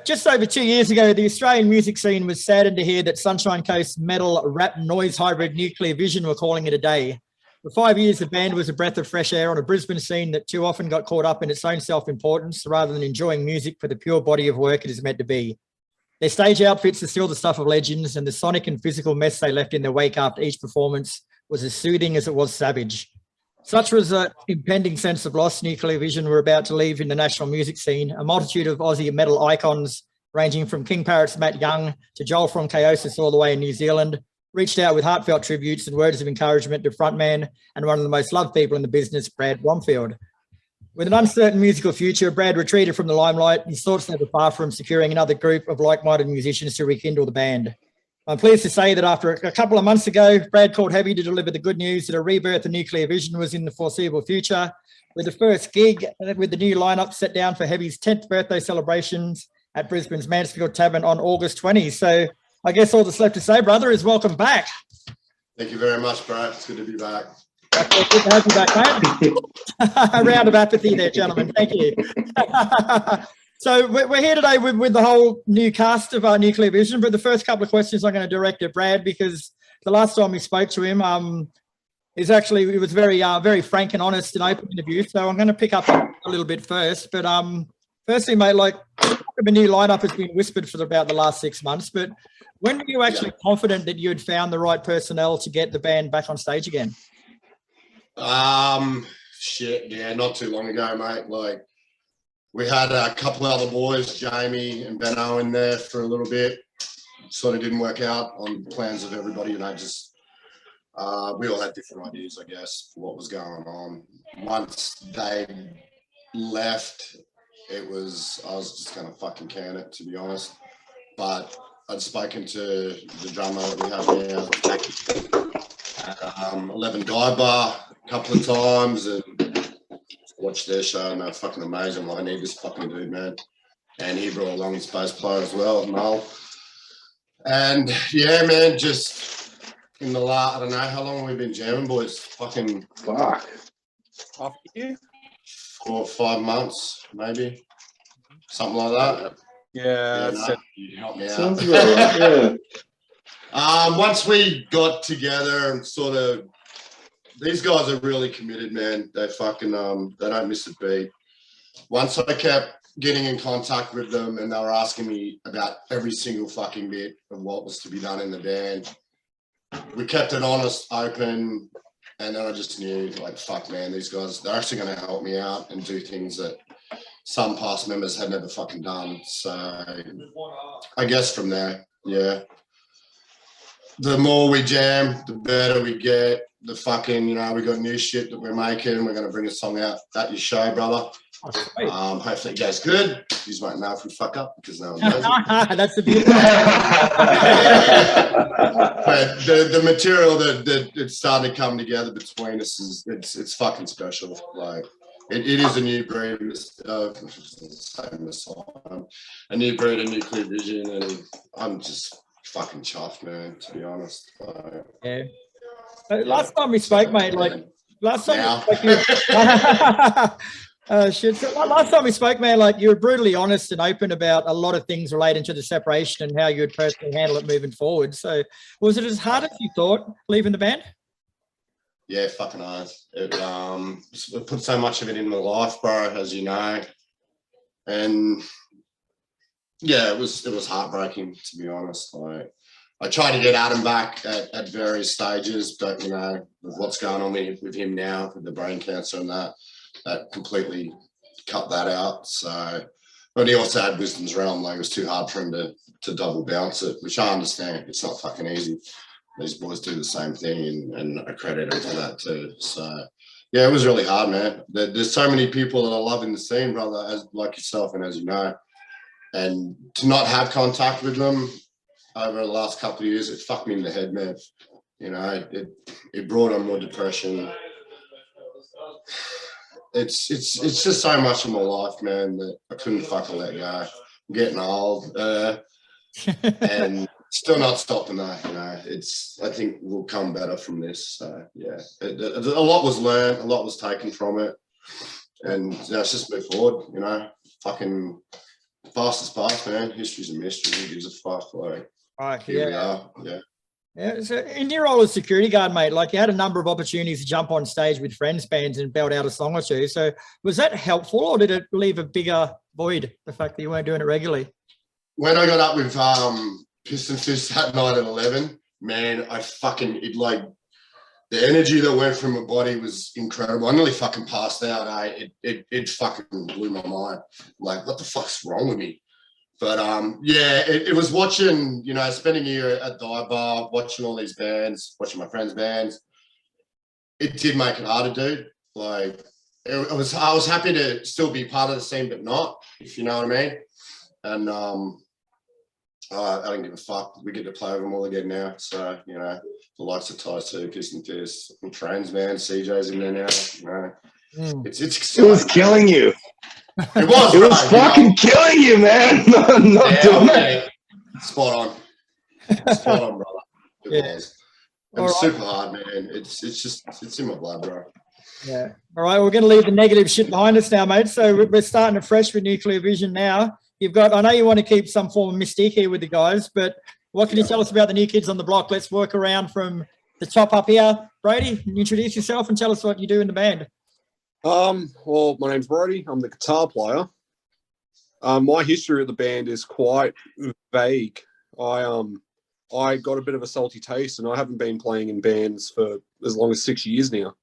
Just over 2 years ago, the Australian music scene was saddened to hear that Sunshine Coast metal rap noise hybrid Nuclear Vision were calling it a day. For 5 years, the band was a breath of fresh air on a Brisbane scene that too often got caught up in its own self-importance rather than enjoying music for the pure body of work it is meant to be. Their stage outfits are still the stuff of legends, and the sonic and physical mess they left in their wake after each performance was as soothing as it was savage. Such was an impending sense of loss Nuclear Vision were about to leave in the national music scene. A multitude of Aussie metal icons, ranging from King Parrot's Matt Young to Joel from Kaosis all the way in New Zealand, reached out with heartfelt tributes and words of encouragement to frontman and one of the most loved people in the business, Brad Bromfield. With an uncertain musical future, Brad retreated from the limelight. His thoughts never far from securing another group of like-minded musicians to rekindle the band. I'm pleased to say that after a couple of months ago, Brad called heavy to deliver the good news that a rebirth of Nuclear Vision was in the foreseeable future, with the first gig with the new lineup set down for Heavy's 10th birthday celebrations at Brisbane's Mansfield Tavern on August 20. So I guess all that's left to say, brother, is welcome back. Thank you very much, bro. It's good to be back. Good to have you back, mate. A round of apathy there, gentlemen. Thank you. So we're here today with the whole new cast of our Nuclear Vision, but the first couple of questions I'm going to direct at Brad, because the last time we spoke to him it was very frank and honest and open interview. So I'm going to pick up a little bit first. But firstly, mate, like the new lineup has been whispered for about the last 6 months, but when were you actually confident that you had found the right personnel to get the band back on stage again? Not too long ago, mate. Like, we had a couple other boys, Jamie and Benno, in there for a little bit. Sort of didn't work out on plans of everybody, just we all had different ideas, I guess, for what was going on. Once they left, I was just gonna fucking can it, to be honest. But I'd spoken to the drummer that we have now, 11 Dive Bar, a couple of times, and watched their show, and they're fucking amazing. Like, I need this fucking dude, man. And he brought along his bass player as well, Noel. And yeah, man, just in the last, I don't know, how long have we been jamming, boys? Fucking fuck. After you? 4 or 5 months, maybe. Something like that. Yeah, you help me out. Sounds about right, yeah. Once we got together and sort of, these guys are really committed, man. They fucking they don't miss a beat. Once I kept getting in contact with them and they were asking me about every single fucking bit of what was to be done in the band, we kept it honest, open, and then I just knew, like, fuck, man, these guys, they're actually going to help me out and do things that some past members had never fucking done. So I guess from there, yeah. The more we jam, the better we get. The fucking, we got new shit that we're making. We're going to bring a song out at your show, brother. Hopefully it goes good. You won't know if we fuck up because no one knows it. That's the beauty. But the material that started to come together between us it's fucking special. Like, it is a new breed of a new breed of Nuclear Vision, and I'm just fucking chuffed, man, to be honest. Yeah. Last time we spoke, mate, last time we spoke, man, like, you were brutally honest and open about a lot of things relating to the separation and how you would personally handle it moving forward. So was it as hard as you thought leaving the band? Yeah, fucking hard. It put so much of it in my life, bro, as you know. And yeah, it was heartbreaking, to be honest. Like, I tried to get Adam back at various stages, but with what's going on with him now, with the brain cancer and that completely cut that out. So, but he also had Wisdom's Realm. Like, it was too hard for him to double bounce it, which I understand. It's not fucking easy. These boys do the same thing, and I credit him for that too. So, yeah, it was really hard, man. There's so many people that I love in the scene, brother, as like yourself and as you know, and to not have contact with them over the last couple of years, it fucked me in the head, man. It brought on more depression. It's just so much in my life, man, that I couldn't fucking let go. I'm getting old, and still not stopping that. I think we'll come better from this. So yeah, a lot was learned, a lot was taken from it, and let's just move forward. Fucking Fast as past, man. History's a mystery. Who gives a fuck? Like, Right. here we Yeah. are. Yeah. Yeah. So in your role as security guard, mate, like you had a number of opportunities to jump on stage with friends bands and belt out a song or two. So was that helpful, or did it leave a bigger void, the fact that you weren't doing it regularly? When I got up with Piston Fist that night at 11, man, the energy that went through my body was incredible. I nearly fucking passed out. It fucking blew my mind. Like, what the fuck's wrong with me? But it was watching, spending a year at Dive Bar, watching all these bands, watching my friends' bands. It did make it harder, dude. Like, I was happy to still be part of the scene, but not, if you know what I mean. And I don't give a fuck. We get to play with them all again now. So, the likes of Ties 2, Piston Fist, and Trans, man, CJ's in there now. It's It was killing you. It was. It was fucking killing you, man. Not doing that. Spot on. Spot on, brother. It was. It was super hard, man. It's in my blood, bro. Yeah. All right. We're going to leave the negative shit behind us now, mate. So we're starting afresh with Nuclear Vision now. I know you want to keep some form of mystique here with the guys, but what can you tell us about the new kids on the block? Let's work around from the top up here. Brody, introduce yourself and tell us what you do in the band. Well, my name's Brody. I'm the guitar player. My history of the band is quite vague. I got a bit of a salty taste, and I haven't been playing in bands for as long as 6 years now.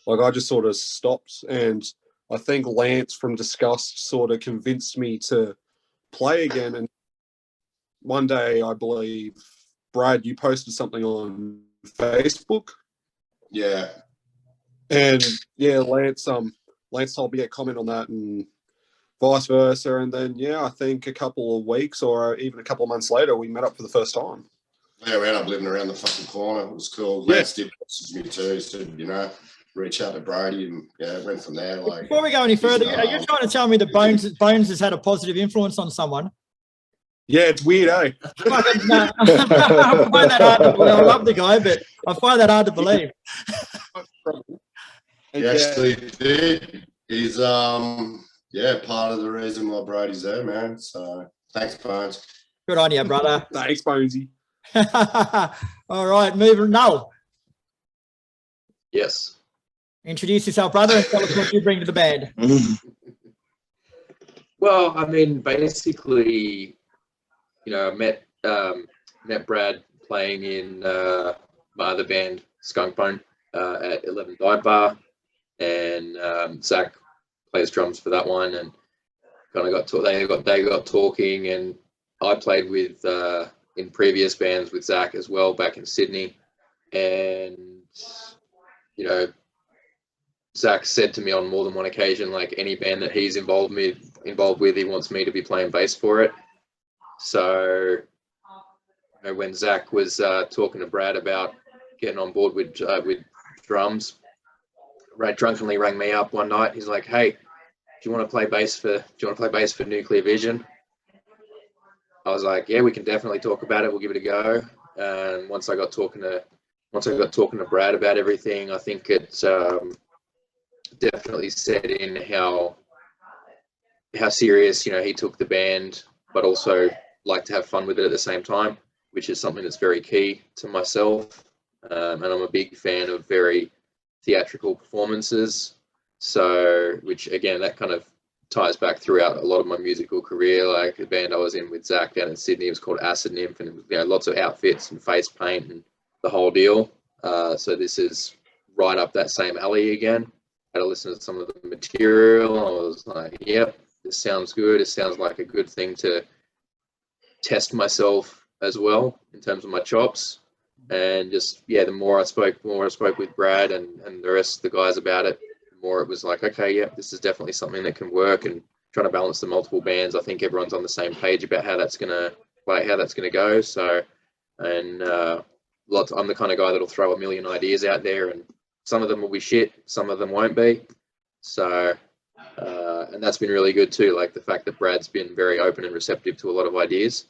Like, I just sort of stopped, and I think Lance from Disgust sort of convinced me to play again. And one day, I believe, Brad, you posted something on Facebook. Yeah. And yeah, Lance told me to comment on that, and vice versa. And then I think a couple of weeks or even a couple of months later, we met up for the first time. Yeah, we ended up living around the fucking corner. It was cool. Yeah. Lance did message me too, said, reach out to Brady, and it went from there. Like, before we go any further, are you trying to tell me that Bones has had a positive influence on someone? Yeah, it's weird, eh? I find that hard to believe. I love the guy, but I find that hard to believe. he actually did. He's part of the reason why Brady's there, man. So thanks, Bones. Good on you, brother. Thanks, Bonesy. All right, moving. Null, Yes. introduce yourself, brother, and tell us what you bring to the band. Well, I mean, basically, I met Brad playing in my other band, Skunk Bone, at 11 Dive Bar, and Zach plays drums for that one, and kind of they got talking, and I played with in previous bands with Zach as well back in Sydney, and Zach said to me on more than one occasion, like, any band that he's involved with, he wants me to be playing bass for it. So when Zach was talking to Brad about getting on board with drums, Brad drunkenly rang me up one night. He's like, "Hey, do you want to play bass for Nuclear Vision?" I was like, "Yeah, we can definitely talk about it. We'll give it a go." And once I got talking to Brad about everything, I think it definitely set in how serious he took the band, but also like to have fun with it at the same time, which is something that's very key to myself. And I'm a big fan of very theatrical performances. So, which again, that kind of ties back throughout a lot of my musical career. Like the band I was in with Zach down in Sydney was called Acid Nymph, and it was, lots of outfits and face paint and the whole deal. So this is right up that same alley again. I had to listen to some of the material. I was like, yep, this sounds good. It sounds like a good thing to test myself as well in terms of my chops. And just, the more I spoke with Brad and the rest of the guys about it, the more it was like, okay, this is definitely something that can work. And trying to balance the multiple bands, I think everyone's on the same page about how that's gonna go. So, and I'm the kind of guy that'll throw a million ideas out there, and some of them will be shit, some of them won't be. So, and that's been really good too. Like the fact that Brad's been very open and receptive to a lot of ideas.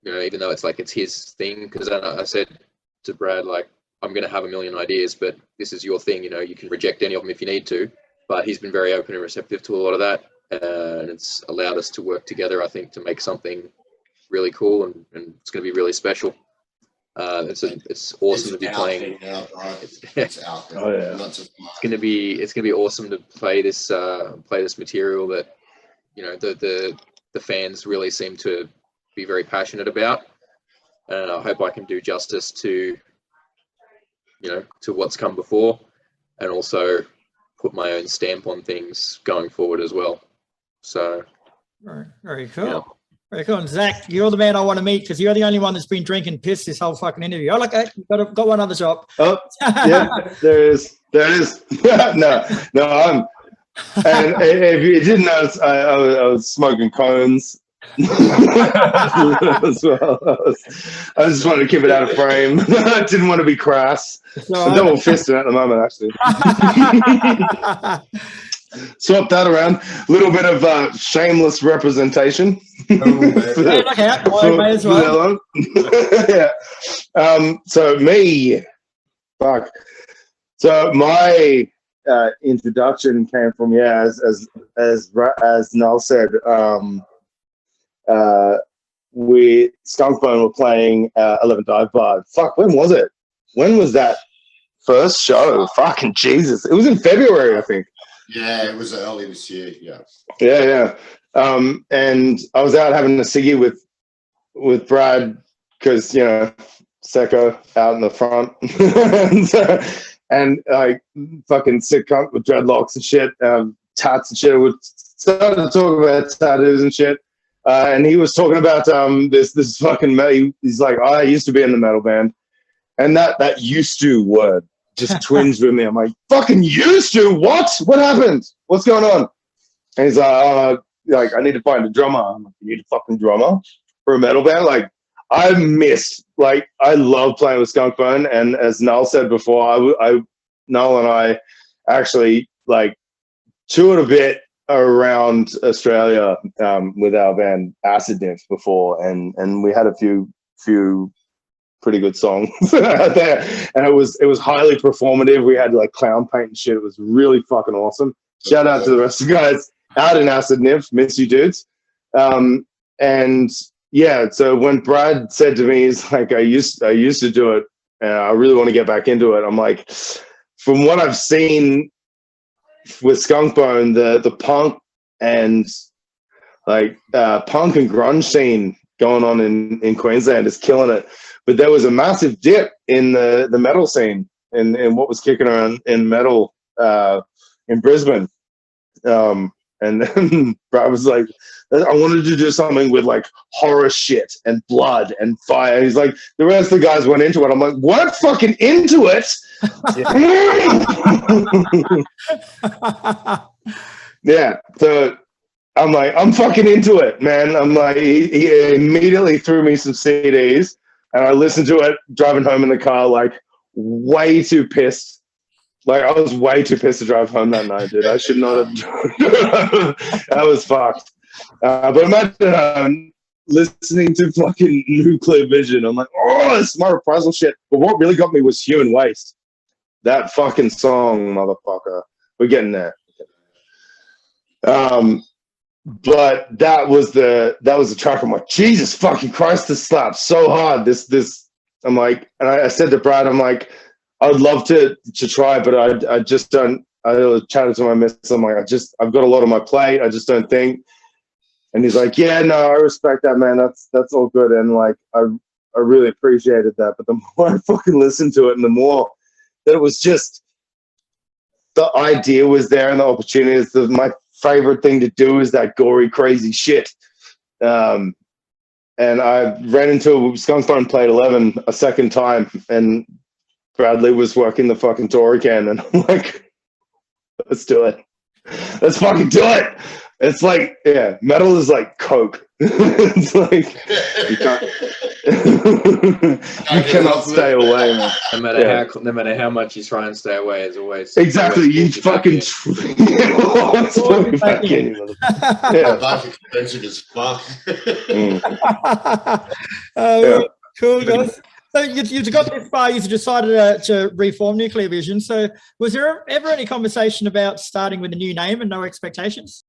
Even though it's his thing, because I said to Brad, like, I'm going to have a million ideas, but this is your thing. You can reject any of them if you need to. but he's been very open and receptive to a lot of that, and it's allowed us to work together, I think, to make something really cool, and it's going to be really special. It's awesome to be playing. It's out there. Oh, yeah. It's going to be awesome to play this material that, you know, the fans really seem to be very passionate about, and I hope I can do justice to, you know, to what's come before, and also put my own stamp on things going forward as well. So very cool. Yeah. Very cool. And Zach, you're the man I want to meet because you're the only one that's been drinking piss this whole fucking interview. Oh, look, got one other shop. Oh, yeah, there it is. no, I'm. And if you didn't notice, I was smoking cones as well. I just wanted to keep it out of frame. I didn't want to be crass. I'm double fisting at the moment, actually. Swap that around. A little bit of shameless representation. Yeah. So me, fuck. So my introduction came from as Null said. We Skunkbone were playing 11 Dive Bar. Fuck, when was it? When was that first show? Fucking Jesus! It was in February, I think. Yeah, it was early this year. Yeah. Yeah. And I was out having a ciggy with Brad because, you know, Secco out in the front. and like fucking sick cunt with dreadlocks and shit, tats and shit. We started to talk about tattoos and shit. And he was talking about this fucking metal. He's like, I used to be in the metal band. And that used to word just twinged with me. I'm like, fucking used to? What? What happened? What's going on? And he's like, I need to find a drummer. I'm like, you need a fucking drummer for a metal band? Like, I love playing with Skunkbone. And as Null said before, Null and I actually like toured a bit around Australia with our band Acid Nymph before. And we had a few pretty good songs out there, and it was highly performative. We had like clown paint and shit. It was really fucking awesome. Shout out to the rest of the guys out in Acid Nymph. Miss you dudes. And yeah, so when Brad said to me, he's like, I used to do it and I really want to get back into it. I'm like, from what I've seen with Skunkbone, the punk and like punk and grunge scene going on in Queensland is killing it. But there was a massive dip in the metal scene and what was kicking around in metal in Brisbane. And then Brad was like, I wanted to do something with like horror shit and blood and fire. He's like, the rest of the guys went into it. I'm like, what? Fucking into it? Yeah. So I'm like, I'm fucking into it, man. I'm like, he immediately threw me some CDs and I listened to it driving home in the car, like way too pissed. Like I was way too pissed to drive home that night, dude. I should not have. That was fucked. But imagine listening to fucking Nuclear Vision. I'm like, oh, this is my reprisal shit. But what really got me was Human Waste. That fucking song, motherfucker. We're getting there. But that was the track. I'm like, Jesus fucking Christ, this slaps so hard. This. I'm like, and I said to Brad, I'm like, I'd love to try, but I just don't. I chatted to my missus. I'm like, I've got a lot on my plate. I just don't think. And he's like, yeah, no, I respect that, man. That's all good. And like, I really appreciated that. But the more I fucking listened to it, and the more that it was just the idea was there and the opportunity is my favorite thing to do is that gory, crazy shit. And I ran into Skunkbone played 11 a second time, and Bradley was working the fucking Tory can, and I'm like, let's do it. Let's fucking do it. It's like, yeah, metal is like Coke. It's like, you cannot stay away, man. No matter how much you try and stay away, it's always exactly. You fucking always pull me back in. Yeah, life expensive as fuck. Yeah. Cool, guys. So you've got this far, you decided to reform Nuclear Vision. So was there ever any conversation about starting with a new name and no expectations?